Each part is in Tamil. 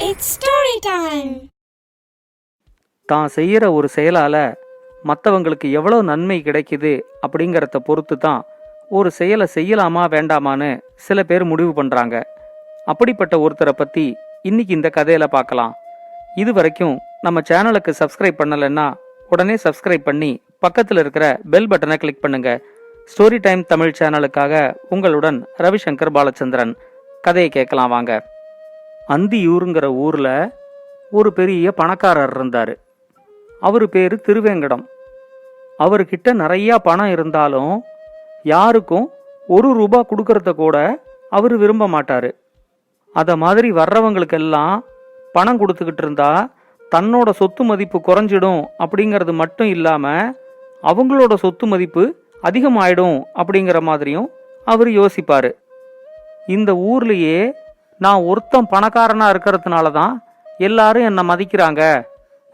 It's story time. தான் செய்யற ஒரு செயலால மற்றவங்களுக்கு எவ்வளவு நன்மை கிடைக்குது அப்படிங்கறத பொறுத்து தான் ஒரு செயலை செய்யலாமா வேண்டாமான்னு சில பேர் முடிவு பண்றாங்க. அப்படிப்பட்ட ஒருத்தரை பத்தி இன்னைக்கு இந்த கதையில பார்க்கலாம். இது வரைக்கும் நம்ம சேனலுக்கு சப்ஸ்கிரைப் பண்ணலைன்னா உடனே சப்ஸ்கிரைப் பண்ணி பக்கத்தில் இருக்கிற பெல் பட்டனை கிளிக் பண்ணுங்க. ஸ்டோரி டைம் தமிழ் சேனலுக்காக உங்களுடன் ரவிசங்கர் பாலச்சந்திரன். கதையை கேட்கலாம் வாங்க. அந்தியூருங்கிற ஊர்ல ஒரு பெரிய பணக்காரர் இருந்தாரு. அவரு பேரு திருவேங்கடம். அவர்கிட்ட நிறைய பணம் இருந்தாலும் யாருக்கும் ₹1 கொடுக்கறத கூட அவரு விரும்ப மாட்டாரு. அத மாதிரி வர்றவங்களுக்கெல்லாம் பணம் கொடுத்துக்கிட்டு இருந்தா தன்னோட சொத்து மதிப்பு குறைஞ்சிடும் அப்படிங்கிறது மட்டும் இல்லாம அவங்களோட சொத்து மதிப்பு அதிகமாயிடும் அப்படிங்கிற மாதிரியும் அவர் யோசிப்பாரு. இந்த ஊர்லயே நான் ஒருத்தன் பணக்காரனா இருக்கிறதுனால தான் எல்லாரும் என்னை மதிக்கிறாங்க,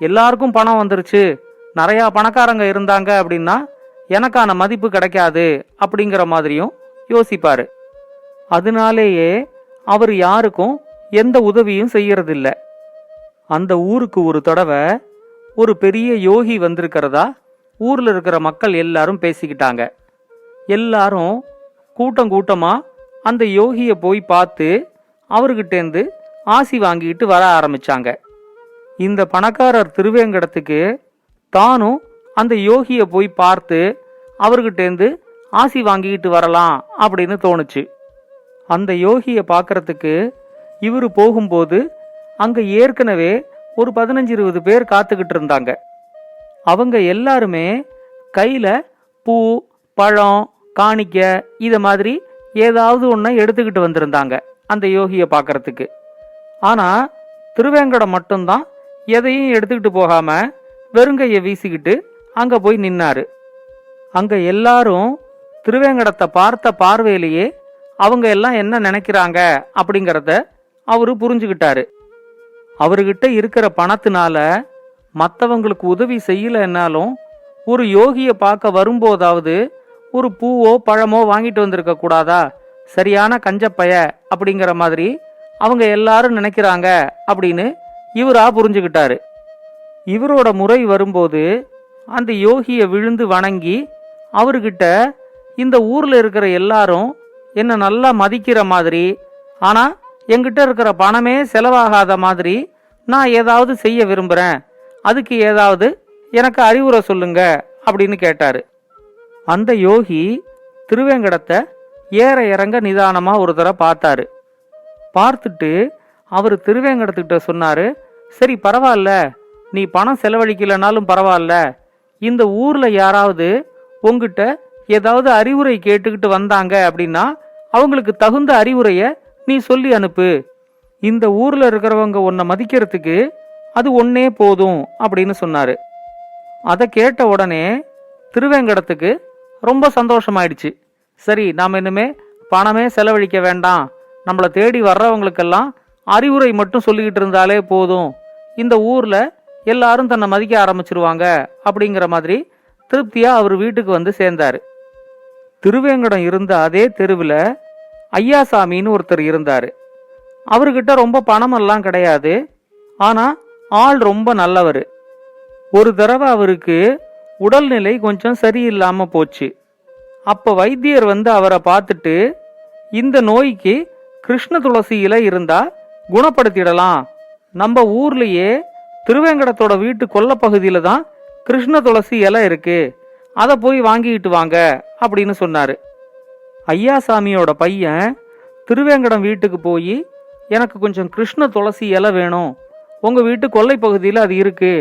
எல்லாருக்கும் பணம் வந்துருச்சு, நிறைய பணக்காரங்க இருந்தாங்க அப்படின்னா எனக்கான மதிப்பு கிடைக்காது அப்படிங்கிற மாதிரியும் யோசிப்பாரு. அதனாலேயே அவர் யாருக்கும் எந்த உதவியும் செய்யறதில்ல. அந்த ஊருக்கு ஒரு தடவை ஒரு பெரிய யோகி வந்திருக்கிறதா ஊர்ல இருக்கிற மக்கள் எல்லாரும் பேசிக்கிட்டாங்க. எல்லாரும் கூட்டம் கூட்டமா அந்த யோகிய போய் பார்த்து அவர்கிட்டேந்து ஆசி வாங்கிட்டு வர ஆரம்பிச்சாங்க. இந்த பணக்காரர் திருவேங்கடத்துக்கு தானும் அந்த யோகிய போய் பார்த்து அவர்கிட்டேந்து ஆசி வாங்கிட்டு வரலாம் அப்படின்னு தோணுச்சு. அந்த யோகிய பார்க்கறதுக்கு இவரு போகும்போது அங்க ஏற்கனவே ஒரு 15-20 பேர் காத்துக்கிட்டு இருந்தாங்க. அவங்க எல்லாருமே கையில பூ, பழம், காணிக்க இத மாதிரி ஏதாவது ஒன்ன எடுத்துக்கிட்டு வந்திருந்தாங்க அந்த யோகிய பார்க்கறதுக்கு. ஆனா திருவேங்கடம் மட்டும்தான் எதையும் எடுத்துக்கிட்டு போகாம வெறுங்கைய வீசிக்கிட்டு அங்க போய் நின்னாரு. அங்க எல்லாரும் திருவேங்கடத்தை பார்த்த பார்வையிலேயே அவங்க எல்லாம் என்ன நினைக்கிறாங்க அப்படிங்கறத அவரு புரிஞ்சுக்கிட்டாரு. அவர்கிட்ட இருக்கிற பணத்தினால மற்றவங்களுக்கு உதவி செய்யலைன்னாலும் ஒரு யோகிய பார்க்க வரும்போதாவது ஒரு பூவோ பழமோ வாங்கிட்டு வந்திருக்க கூடாதா, சரியான கஞ்சப்பைய அப்படிங்கிற மாதிரி அவங்க எல்லாரும் நினைக்கிறாங்க அப்படின்னு இவரா புரிஞ்சுக்கிட்டாரு. இவரோட முறை வரும்போது அந்த யோகிய விழுந்து வணங்கி அவர்கிட்ட இந்த ஊர்ல இருக்கிற எல்லாரும் என்ன நல்லா மதிக்கிற மாதிரி, ஆனா என்கிட்ட இருக்கிற பணமே செலவாகாத மாதிரி நான் ஏதாவது செய்ய விரும்புறேன், அதுக்கு ஏதாவது எனக்கு அறிவுரை சொல்லுங்க அப்படின்னு கேட்டாரு. அந்த யோகி திருவேங்கடத்தை ஏற இறங்க நிதானமா ஒரு தடவை பார்த்தாரு. பார்த்துட்டு அவரு திருவேங்கடத்துக்கிட்ட சொன்னாரு, சரி பரவாயில்ல, நீ பணம் செலவழிக்கலனாலும் பரவாயில்ல, இந்த ஊர்ல யாராவது உங்ககிட்ட ஏதாவது அறிவுரை கேட்டுக்கிட்டு வந்தாங்க அப்படின்னா அவங்களுக்கு தகுந்த அறிவுரைய நீ சொல்லி அனுப்பு. இந்த ஊர்ல இருக்கிறவங்க உன்னை மதிக்கிறதுக்கு அது ஒன்னே போதும் அப்படின்னு சொன்னாரு. அதை கேட்ட உடனே திருவேங்கடத்துக்கு ரொம்ப சந்தோஷமாயிடுச்சு. சரி, நாம இனிமே பணமே செலவழிக்க வேண்டாம், நம்மளை தேடி வர்றவங்களுக்கெல்லாம் அறிவுரை மட்டும் சொல்லிக்கிட்டு இருந்தாலே போதும், இந்த ஊர்ல எல்லாரும் தன்னை மதிக்க ஆரம்பிச்சிருவாங்க அப்படிங்கிற மாதிரி திருப்தியா அவர் வீட்டுக்கு வந்து சேர்ந்தாரு. திருவேங்கடம் இருந்த அதே தெருவில் ஐயாசாமின்னு ஒருத்தர் இருந்தாரு. அவர்கிட்ட ரொம்ப பணமெல்லாம் கிடையாது, ஆனா ஆள் ரொம்ப நல்லவர். ஒரு தடவை அவருக்கு உடல்நிலை கொஞ்சம் சரியில்லாம போச்சு. அப்ப வைத்தியர் வந்து அவரை பார்த்துட்டு, இந்த நோய்க்கு கிருஷ்ண துளசி இலை இருந்தா குணப்படுத்திடலாம், நம்ம ஊர்லயே திருவேங்கடத்தோட வீட்டு கொல்லப்பகுதியில தான் கிருஷ்ண துளசி இலை இருக்கு, அதை போய் வாங்கிட்டு வாங்க அப்படின்னு சொன்னாரு. ஐயாசாமியோட பையன் திருவேங்கடம் வீட்டுக்கு போய், எனக்கு கொஞ்சம் கிருஷ்ண துளசி இலை வேணும், உங்க வீட்டு கொல்லை பகுதியில் அது இருக்கு,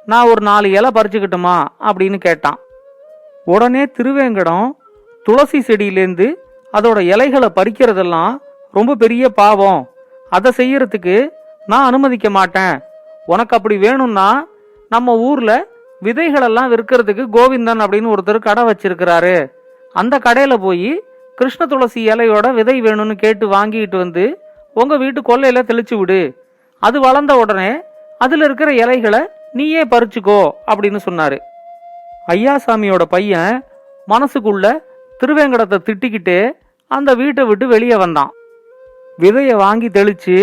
நான் ஒரு 4 இலை பறிச்சுக்கிட்டுமா அப்படின்னு கேட்டான். உடனே திருவேங்கடம் துளசி செடியிலேருந்து அதோட இலைகளை பறிக்கிறதெல்லாம் ரொம்ப பெரிய பாவம், அதை செய்யறதுக்கு நான் அனுமதிக்க மாட்டேன், உனக்கு அப்படி வேணும்னா நம்ம ஊர்ல விதைகளெல்லாம் விற்கிறதுக்கு கோவிந்தன் அப்படின்னு ஒருத்தர் கடை வச்சிருக்கிறாரு, அந்த கடையில போய் கிருஷ்ண துளசி இலையோட விதை வேணும்னு கேட்டு வாங்கிட்டு வந்து உங்க வீட்டு கொல்லையில தெளிச்சு விடு, அது வளர்ந்த உடனே அதுல இருக்கிற இலைகளை நீயே பறிச்சுக்கோ அப்படின்னு சொன்னாரு. ஐயாசாமியோட பையன் மனசுக்குள்ள திருவேங்கடத்தை திட்டிக்கிட்டு அந்த வீட்டை விட்டு வெளியே வந்தான். விதைய வாங்கி தெளிச்சு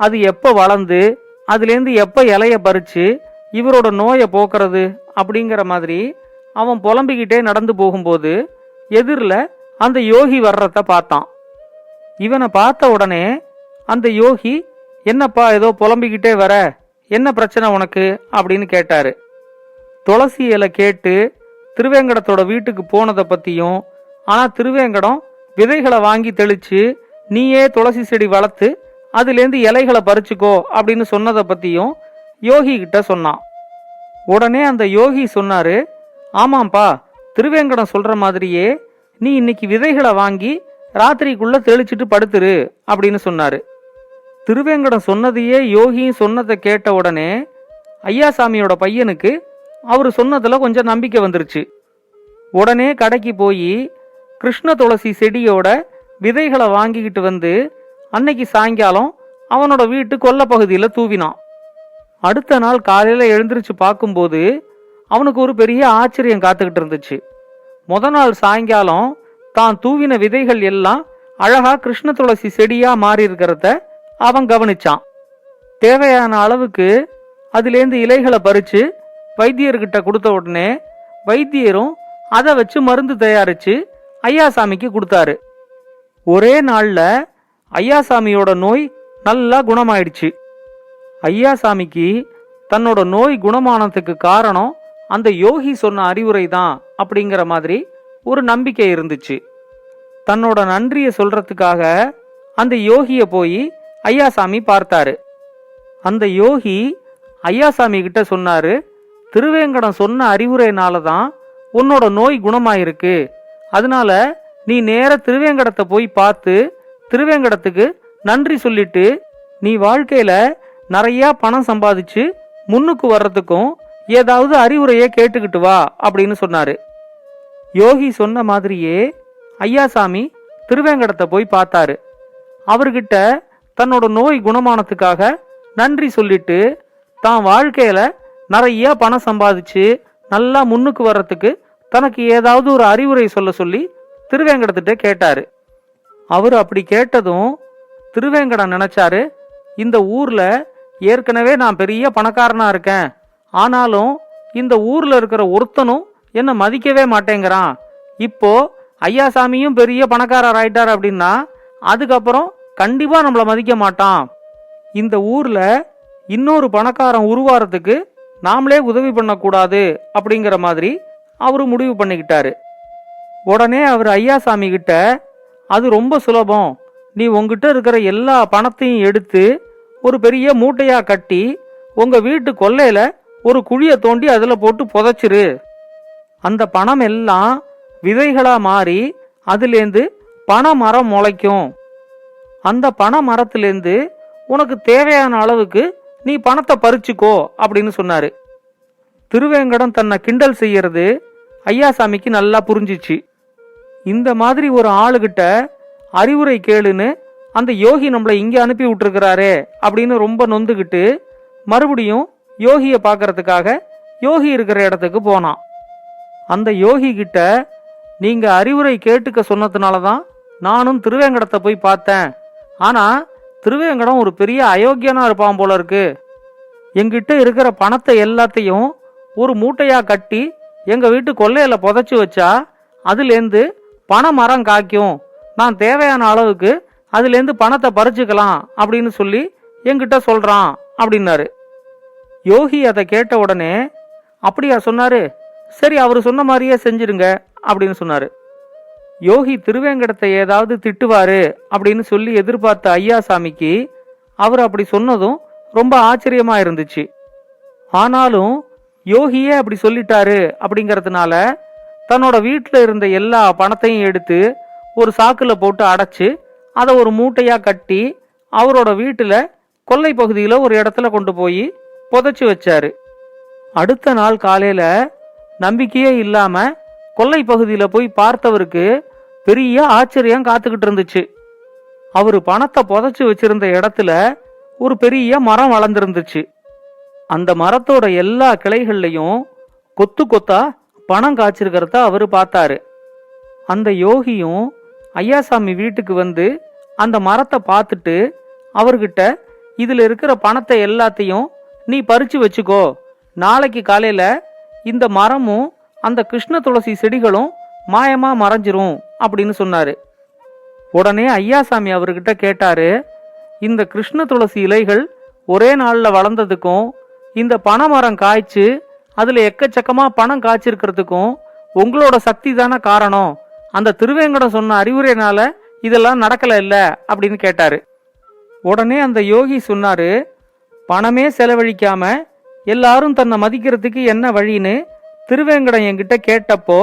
அது எப்ப வளர்ந்து அதுலேருந்து எப்ப இலைய பறிச்சு இவரோட நோயை போக்குறது அப்படிங்கிற மாதிரி அவன் புலம்பிக்கிட்டே நடந்து போகும்போது எதிரில் அந்த யோகி வர்றத பார்த்தான். இவனை பார்த்த உடனே அந்த யோகி, என்னப்பா ஏதோ புலம்பிக்கிட்டே வர, என்ன பிரச்சனை உனக்கு அப்படின்னு கேட்டாரு. துளசி இலை கேட்டு திருவேங்கடத்தோட வீட்டுக்கு போனதை பத்தியும், ஆனா திருவேங்கடம் விதைகளை வாங்கி தெளிச்சு நீயே துளசி செடி வளர்த்து அதுலேருந்து இலைகளை பறிச்சுக்கோ அப்படின்னு சொன்னதை பத்தியும் யோகி கிட்ட சொன்னான். உடனே அந்த யோகி சொன்னாரு, ஆமாம்பா, திருவேங்கடம் சொல்ற மாதிரியே நீ இன்னைக்கு விதைகளை வாங்கி ராத்திரிக்குள்ள தெளிச்சிட்டு படுத்துரு அப்படின்னு சொன்னாரு. திருவேங்கடம் சொன்னதையே யோகியும் சொன்னதை கேட்ட உடனே ஐயாசாமியோட பையனுக்கு அவரு சொன்னதுல கொஞ்சம் நம்பிக்கை வந்துருச்சு. உடனே கடைக்கு போய் கிருஷ்ண துளசி செடியோட விதைகளை வாங்கிக்கிட்டு வந்து அன்னைக்கு சாயங்காலம் அவனோட வீட்டு கொல்ல பகுதியில தூவினான். அடுத்த நாள் காலையில எழுந்திருச்சு பார்க்கும்போது அவனுக்கு ஒரு பெரிய ஆச்சரியம் காத்துக்கிட்டு இருந்துச்சு. நாள் சாயங்காலம் தான் தூவின விதைகள் எல்லாம் அழகா கிருஷ்ண துளசி செடியா மாறி இருக்கிறத அவன் கவனிச்சான். தேவையான அளவுக்கு அதுலேருந்து இலைகளை பறிச்சு வைத்தியர்கிட்ட கொடுத்த உடனே வைத்தியரும் அதை வச்சு மருந்து தயாரிச்சு ஐயாசாமிக்கு கொடுத்தாரு. ஒரே நாள்ல ஐயாசாமியோட நோய் நல்லா குணமாயிடுச்சு. ஐயாசாமிக்கு தன்னோட நோய் குணமானதுக்கு காரணம் அந்த யோகி சொன்ன அறிவுரை தான் அப்படிங்கிற மாதிரி ஒரு நம்பிக்கை இருந்துச்சு. தன்னோட நன்றியை சொல்றதுக்காக அந்த யோகிய போய் ஐயாசாமி பார்த்தாரு. அந்த யோகி ஐயாசாமி கிட்ட சொன்னாரு, திருவேங்கடம் சொன்ன அறிவுரைனாலதான் உன்னோட நோய் குணமாயிருக்கு. அதனால நீ நேர திருவேங்கடத்தை போய் பார்த்து திருவேங்கடத்துக்கு நன்றி சொல்லிட்டு நீ வாழ்க்கையில நிறைய பணம் சம்பாதிச்சு முன்னுக்கு வர்றதுக்கும் ஏதாவது அறிவுரையை கேட்டுக்கிட்டு வா அப்படின்னு சொன்னாரு. யோகி சொன்ன மாதிரியே ஐயாசாமி திருவேங்கடத்தை போய் பார்த்தாரு. அவர்கிட்ட தன்னோட நோய் குணமானதுக்காக நன்றி சொல்லிட்டு தான் வாழ்க்கையில நிறைய பணம் சம்பாதிச்சு நல்லா முன்னுக்கு வர்றதுக்கு தனக்கு ஏதாவது ஒரு அறிவுரை சொல்ல சொல்லி திருவேங்கடத்திட்ட கேட்டாரு. அவரு அப்படி கேட்டதும் திருவேங்கடம் நினைச்சாரு, இந்த ஊர்ல ஏற்கனவே நான் பெரிய பணக்காரனா இருக்கேன், ஆனாலும் இந்த ஊர்ல இருக்கிற ஒருத்தனும் என்ன மதிக்கவே மாட்டேங்கிறான். இப்போ ஐயாசாமியும் பெரிய பணக்காரர் ஆயிட்டார் அப்படின்னா அதுக்கப்புறம் கண்டிப்பா நம்மள மதிக்க மாட்டான். இந்த ஊர்ல இன்னொரு பணக்காரன் உருவாறதுக்கு நாமளே உதவி பண்ணக்கூடாது அப்படிங்கிற மாதிரி அவரு முடிவு பண்ணிக்கிட்டாரு. உடனே அவர் ஐயாசாமி கிட்ட, அது ரொம்ப சுலபம், நீ உங்ககிட்ட இருக்கிற எல்லா பணத்தையும் எடுத்து ஒரு பெரிய மூட்டையா கட்டி உங்க வீட்டு கொல்லையில ஒரு குழிய தோண்டி அதுல போட்டு புதைச்சிரு. அந்த பணம் எல்லாம் விதைகளா மாறி அதுலேருந்து பனை மரம் முளைக்கும். அந்த பனை மரத்திலேருந்து உனக்கு தேவையான அளவுக்கு நீ பணத்தை பறிச்சுக்கோ அப்படின்னு சொன்னாரு. திருவேங்கடம் தன்னை கிண்டல் செய்யறது ஐயாசாமிக்கு நல்லா புரிஞ்சிச்சு. இந்த மாதிரி ஒரு ஆளுகிட்ட அறிவுரை கேளுன்னு அந்த யோகி நம்மளை இங்க அனுப்பி விட்டுருக்கிறாரே அப்படின்னு ரொம்ப நொந்துகிட்டு மறுபடியும் யோகிய பாக்கிறதுக்காக யோகி இருக்கிற இடத்துக்கு போனான். அந்த யோகி கிட்ட, நீங்க அறிவுரை கேட்டுக்க சொன்னதுனாலதான் நானும் திருவேங்கடத்தை போய் பார்த்தேன். ஆனா திருவேங்கடம் ஒரு பெரிய அயோக்கியனா இருப்பான் போல இருக்கு. எங்கிட்ட இருக்கிற பணத்தை எல்லாத்தையும் ஒரு மூட்டையா கட்டி எங்க வீட்டு கொல்லையில புதைச்சு வச்சா அதுலேருந்து பண மரம் காய்க்கும், நான் தேவையான அளவுக்கு அதுலேருந்து பணத்தை பறிச்சுக்கலாம் அப்படின்னு சொல்லி என்கிட்ட சொல்றான் அப்படின்னாரு. யோகி அதை கேட்ட உடனே, அப்படியா சொன்னாரு, சரி அவரு சொன்ன மாதிரியே செஞ்சிருங்க அப்படின்னு சொன்னாரு. யோகி திருவேங்கடத்தை ஏதாவது திட்டுவாரு அப்படின்னு சொல்லி எதிர்பார்த்த ஐயாசாமிக்கு அவர் அப்படி சொன்னதும் ரொம்ப ஆச்சரியமா இருந்துச்சு. ஆனாலும் யோகியே அப்படி சொல்லிட்டாரு அப்படிங்கறதுனால தன்னோட வீட்டுல இருந்த எல்லா பணத்தையும் எடுத்து ஒரு சாக்குல போட்டு அடைச்சு அதை ஒரு மூட்டையா கட்டி அவரோட வீட்டுல கொல்லை பகுதியில ஒரு இடத்துல கொண்டு போய் புதைச்சு வச்சாரு. அடுத்த நாள் காலையில நம்பிக்கையே இல்லாம கொல்லை பகுதியில போய் பார்த்தவருக்கு பெரிய ஆச்சரியம் காத்துக்கிட்டு இருந்துச்சு. அவரு பணத்தை புதைச்சு வச்சிருந்த இடத்துல ஒரு பெரிய மரம் வளர்ந்துருந்துச்சு. அந்த மரத்தோட எல்லா கிளைகள்லையும் கொத்து கொத்தா பணம் காய்ச்சிருக்கிறத அவரு பார்த்தாரு. அந்த யோகியும் ஐயாசாமி வீட்டுக்கு வந்து அந்த மரத்தை பார்த்துட்டு அவர்கிட்ட, இதுல இருக்கிற பணத்தை எல்லாத்தையும் நீ பறிச்சு வச்சுக்கோ. நாளைக்கு காலையில இந்த மரமும் அந்த கிருஷ்ண துளசி செடிகளும் மாயமா மறைஞ்சிரும் அப்படின்னு சொன்னாரு. உடனே ஐயாசாமி அவர்கிட்ட கேட்டாரு, இந்த கிருஷ்ண துளசி இலைகள் ஒரே நாள்ல வளர்ந்ததுக்கும் இந்த பனைமரம் காய்ச்சு அதுல எக்கச்சக்கமா பணம் காய்ச்சிருக்கிறதுக்கும் உங்களோட சக்தி தானே காரணம். அந்த திருவேங்கடம் சொன்ன அறிவுரைனால இதெல்லாம் நடக்கல இல்ல அப்படின்னு கேட்டாரு. உடனே அந்த யோகி சொன்னாரு, பணமே செலவழிக்காம எல்லாரும் தன்னை மதிக்கிறதுக்கு என்ன வழின்னு திருவேங்கடம் என்கிட்ட கேட்டப்போ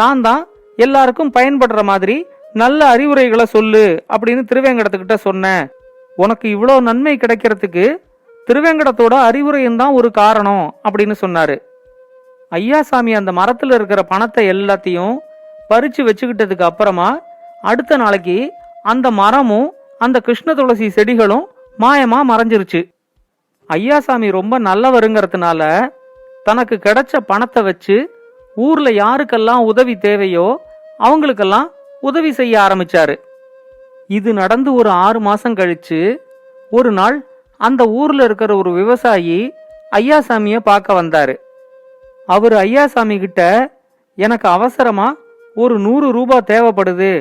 நான் தான் எல்லாருக்கும் பயன்படுற மாதிரி நல்ல அறிவுரைகளை சொல்லு அப்படின்னு திருவேங்கடத்துக்கிட்ட சொன்னேன். உனக்கு இவ்வளோ நன்மை கிடைக்கிறதுக்கு திருவேங்கடத்தோட அறிவுரையும் தான் ஒரு காரணம் அப்படின்னு சொன்னாரு. ஐயாசாமி அந்த மரத்துல இருக்கிற பணத்தை எல்லாத்தையும் பறிச்சு வச்சுக்கிட்டதுக்கு அப்புறமா அடுத்த நாளைக்கு அந்த மரமும் அந்த கிருஷ்ண துளசி செடிகளும் மாயமா மறைஞ்சிருச்சு. ஐயாசாமி ரொம்ப நல்லவருங்கிறதுனால தனக்கு கிடைச்ச பணத்தை வச்சு ஊர்ல யாருக்கெல்லாம் உதவி தேவையோ அவங்களுக்கெல்லாம் உதவி செய்ய ஆரம்பிச்சாரு. இது நடந்து ஒரு 6 மாசம் கழிச்சு ஒரு நாள் அந்த ஊர்ல இருக்கிற ஒரு விவசாயி ஐயாசாமிய பார்க்க வந்தாரு. அவரு ஐயாசாமி கிட்ட, எனக்கு அவசரமா ஒரு 100 ரூபாய் தேவைப்படுது,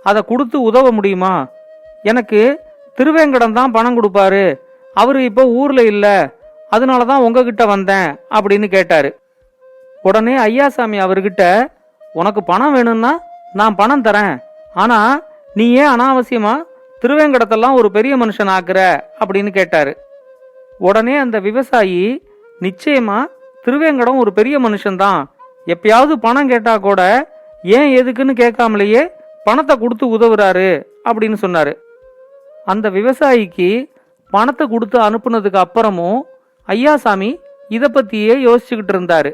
அதை கொடுத்து உதவ முடியுமா? எனக்கு திருவேங்கடம் தான் பணம் கொடுப்பாரு, அவரு இப்போ ஊர்ல இல்ல, அதனாலதான் உங்ககிட்ட வந்தேன் அப்படின்னு கேட்டாரு. உடனே ஐயாசாமி அவர்கிட்ட, உனக்கு பணம் வேணும்னா நான் பணம் தரேன், ஆனா நீ ஏன் அனாவசியமா திருவேங்கடத்தெல்லாம் ஒரு பெரிய மனுஷன் ஆக்குற அப்படின்னு கேட்டாரு. உடனே அந்த விவசாயி, நிச்சயமா திருவேங்கடம் ஒரு பெரிய மனுஷன்தான், எப்பயாவது பணம் கேட்டா கூட ஏன் எதுக்குன்னு கேட்காமலேயே பணத்தை கொடுத்து உதவுறாரு அப்படின்னு சொன்னாரு. அந்த விவசாயிக்கு பணத்தை கொடுத்து அனுப்புனதுக்கு அப்புறமும் ஐயாசாமி இத பத்தியே யோசிச்சுக்கிட்டு இருந்தாரு.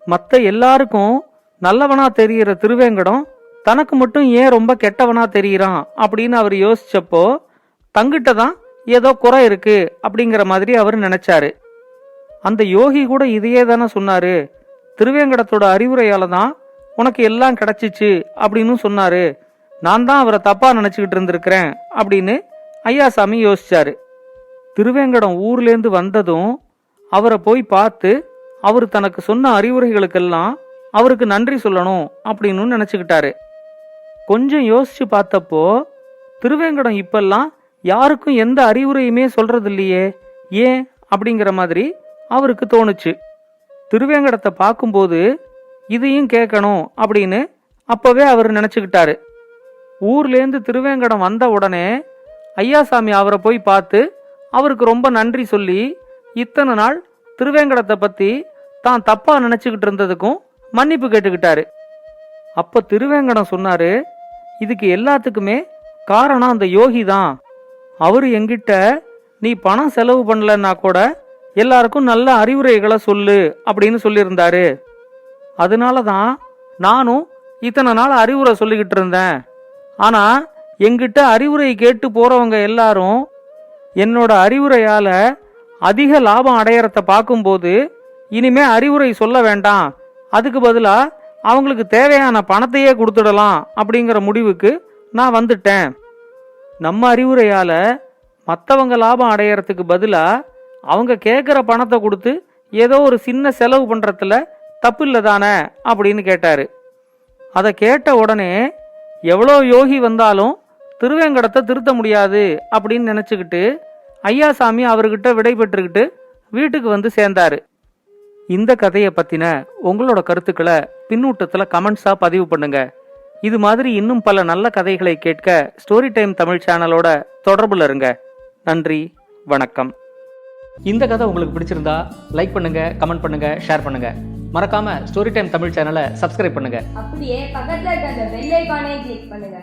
மத்த எல்லாருக்கும் நல்லவனா தெரிகிற திருவேங்கடம் தனக்கு மட்டும் ஏன் ரொம்ப கெட்டவனா தெரிகிறான் அப்படின்னு அவர் யோசிச்சப்போ தங்கிட்ட தான் ஏதோ குறை இருக்கு அப்படிங்கிற மாதிரி அவர் நினைச்சாரு. அந்த யோகி கூட இதையே தானே சொன்னாரு, திருவேங்கடத்தோட அறிவுரையால தான் உனக்கு எல்லாம் கிடைச்சிச்சு அப்படின்னு சொன்னாரு, நான் தான் அவரை தப்பா நினைச்சுக்கிட்டு இருந்திருக்கிறேன் அப்படின்னு ஐயாசாமி யோசிச்சாரு. திருவேங்கடம் ஊர்லேருந்து வந்ததும் அவரை போய் பார்த்து அவர் தனக்கு சொன்ன அறிவுரைகளுக்கெல்லாம் அவருக்கு நன்றி சொல்லணும் அப்படின்னு நினைச்சுக்கிட்டாரு. கொஞ்சம் யோசிச்சு பார்த்தப்போ திருவேங்கடம் இப்பெல்லாம் யாருக்கும் எந்த அறிவுரையுமே சொல்றது இல்லையே, ஏன் அப்படிங்கிற மாதிரி அவருக்கு தோணுச்சு. திருவேங்கடத்தை பார்க்கும்போது இதையும் கேட்கணும் அப்படின்னு அப்பவே அவர் நினைச்சுக்கிட்டாரு. ஊர்லேருந்து திருவேங்கடம் வந்த உடனே ஐயாசாமி அவரை போய் பார்த்து அவருக்கு ரொம்ப நன்றி சொல்லி இத்தனை நாள் திருவேங்கடத்தை பத்தி தான் தப்பா நினைச்சுக்கிட்டு இருந்ததுக்கும் மன்னிப்பு கேட்டுக்கிட்டாரு. அப்ப திருவேங்கடம் சொன்னாரு, இதுக்கு எல்லாத்துக்குமே காரணம் அந்த யோகி தான். அவரு என்கிட்ட நீ பணம் செலவு பண்ணலன்னா கூட எல்லாருக்கும் நல்ல அறிவுரைகளை சொல்லு அப்படின்னு சொல்லியிருந்தாரு. அதனாலதான் நானும் இத்தனை நாள் அறிவுரை சொல்லிக்கிட்டு இருந்தேன். ஆனா என்கிட்ட அறிவுரை கேட்டு போறவங்க எல்லாரும் என்னோட அறிவுரையால அதிக லாபம் அடையறத பார்க்கும்போது இனிமே அறிவுரை சொல்ல வேண்டாம், அதுக்கு பதிலா அவங்களுக்கு தேவையான பணத்தையே கொடுத்துடலாம் அப்படிங்கிற முடிவுக்கு நான் வந்துட்டேன். நம்ம அறிவுரையால மற்றவங்க லாபம் அடையறதுக்கு பதிலா அவங்க கேட்குற பணத்தை கொடுத்து ஏதோ ஒரு சின்ன செலவு பண்றதுல தப்பு இல்லை தானே அப்படின்னு கேட்டாரு. அதை கேட்ட உடனே எவ்வளோ யோகி வந்தாலும் திருவேங்கடத்தை திருத்த முடியாது அப்படின்னு நினைச்சுக்கிட்டு ஐயாசாமி அவர்கிட்ட விடை பெற்றுக்கிட்டு வீட்டுக்கு வந்து சேர்ந்தாரு. இந்த கதையை பத்தின உங்களோட கருத்துக்களை பின்னூட்டத்துல கமெண்ட்ஸா பதிவு பண்ணுங்க. இது மாதிரி இன்னும் பல நல்ல கதைகளை கேட்க ஸ்டோரி டைம் தமிழ் சேனலோட தொடர்புல இருங்க. நன்றி, வணக்கம். இந்த கதை உங்களுக்கு பிடிச்சிருந்தா லைக் பண்ணுங்க, கமெண்ட் பண்ணுங்க, ஷேர் பண்ணுங்க. மறக்காம ஸ்டோரி டைம் தமிழ் சேனலை சப்ஸ்கிரைப் பண்ணுங்க. அப்படியே பக்கத்துல இருக்க அந்த பெல் ஐகானை கிளிக் பண்ணுங்க.